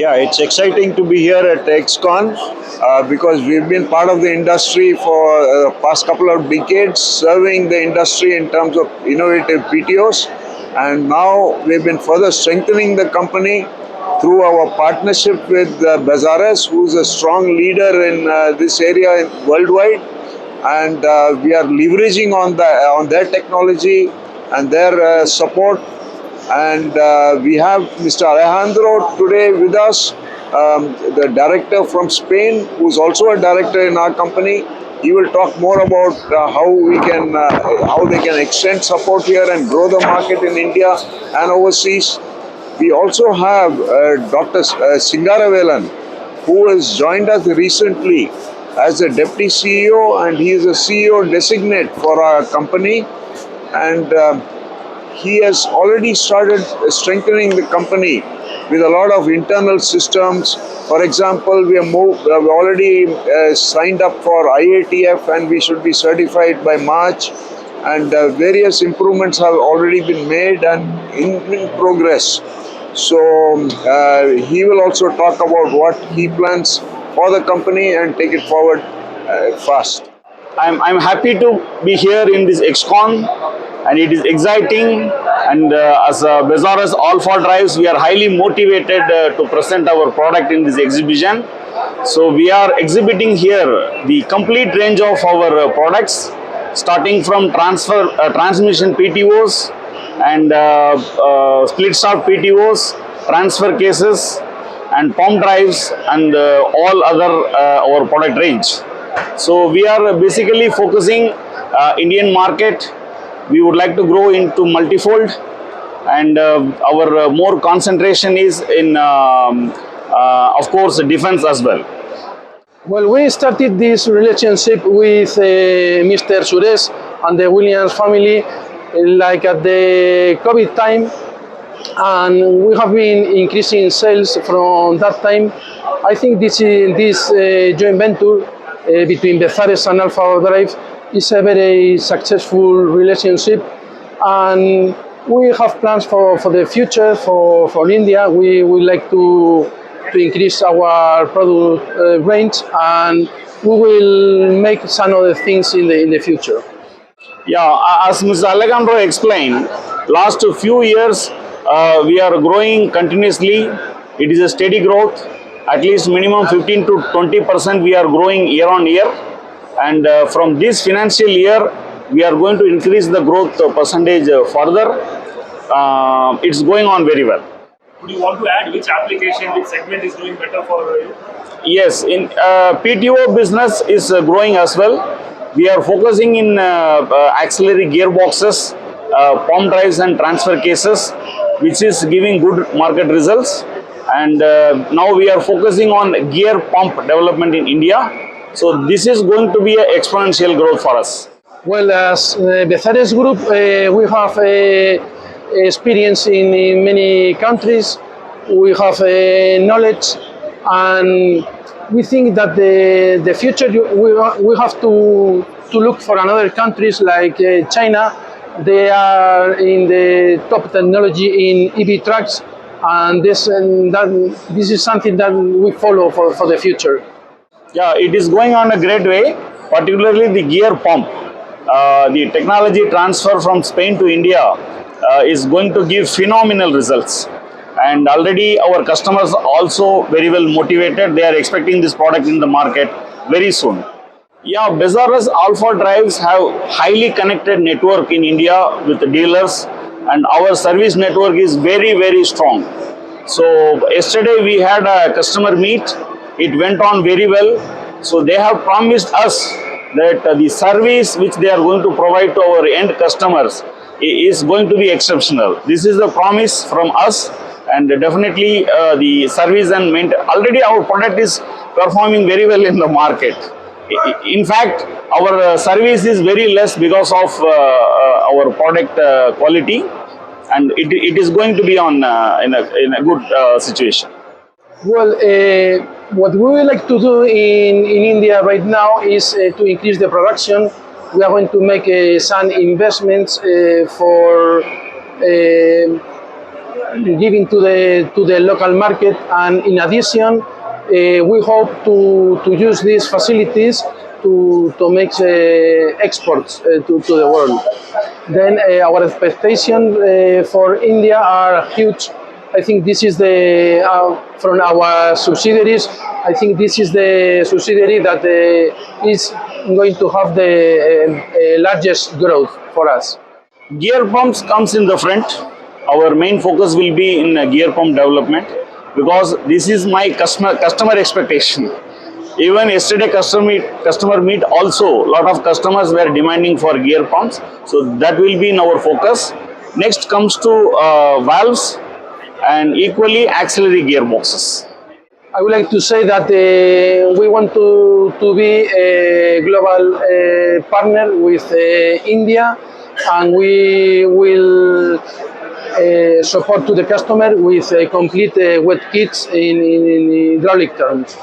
Yeah, it's exciting to be here at EXCON because we've been part of the industry for the past couple of decades, serving the industry in terms of innovative PTOs. And now we've been further strengthening the company through our partnership with Bezares, who's a strong leader in this area worldwide. And we are leveraging on their technology and their support. And we have Mr. Alejandro today with us, the director from Spain, who's also a director in our company. He will talk more about how they can extend support here and grow the market in India and overseas. We also have Dr. Singaravelan, who has joined us recently as the Deputy CEO, and he is a CEO-Designate for our company. And he has already started strengthening the company with a lot of internal systems. For example, we have already signed up for IATF, and we should be certified by March. And various improvements have already been made and in progress. So he will also talk about what he plans for the company and take it forward fast. I'm happy to be here in this EXCON, and it is exciting. And as Bezares Alpha Drives, we are highly motivated to present our product in this exhibition. So we are exhibiting here the complete range of our products, starting from transmission PTOs and split start PTOs, transfer cases, and pump drives, and all other our product range. So we are basically focusing Indian market. We would like to grow into multifold, and our more concentration is in of course defense as well. Well, we started this relationship with Mr. Suresh and the Williams family like at the COVID time, and we have been increasing sales from that time. I think this joint venture between Bezares and Alpha Drive is a very successful relationship, and we have plans for the future for India. We would like to increase our product range, and we will make some other things in the future. Yeah, as Mr. Alejandro explained, last few years we are growing continuously. It is a steady growth, at least minimum 15 to 20% we are growing year on year. And from this financial year, we are going to increase the growth percentage further. It's going on very well. Would you want to add which application, which segment is doing better for you? Yes, in PTO business is growing as well. We are focusing in auxiliary gearboxes, pump drives and transfer cases, which is giving good market results. And now we are focusing on gear pump development in India. So this is going to be an exponential growth for us. Well, as Bezares Group, we have experience in many countries. We have knowledge, and we think that the future we have to look for another countries like China. They are in the top technology in EV trucks, and this is something that we follow for the future. Yeah, it is going on a great way, particularly the gear pump. The technology transfer from Spain to India is going to give phenomenal results. And already our customers are also very well motivated. They are expecting this product in the market very soon. Yeah, Bezares Alpha Drives have highly connected network in India with the dealers, and our service network is very, very strong. So yesterday we had a customer meet. It went on very well. So they have promised us that the service which they are going to provide to our end customers is going to be exceptional. This is the promise from us, and definitely the service and maintenance. Already our product is performing very well in the market. In fact, our service is very less because of our product quality, and it is going to be on in a good situation. Well, what we would like to do in India right now is to increase the production. We are going to make some investments for giving to the local market. And in addition, we hope to use these facilities to make exports to the world. Then our expectations for India are huge. I think this is from our subsidiaries, I think this is the subsidiary that is going to have the largest growth for us. Gear pumps comes in the front. Our main focus will be in gear pump development, because this is my customer expectation. Even yesterday customer meet also, a lot of customers were demanding for gear pumps, so that will be in our focus. Next comes to valves and equally auxiliary gearboxes. I would like to say that we want to be a global partner with India, and we will support to the customer with complete wet kits in hydraulic terms.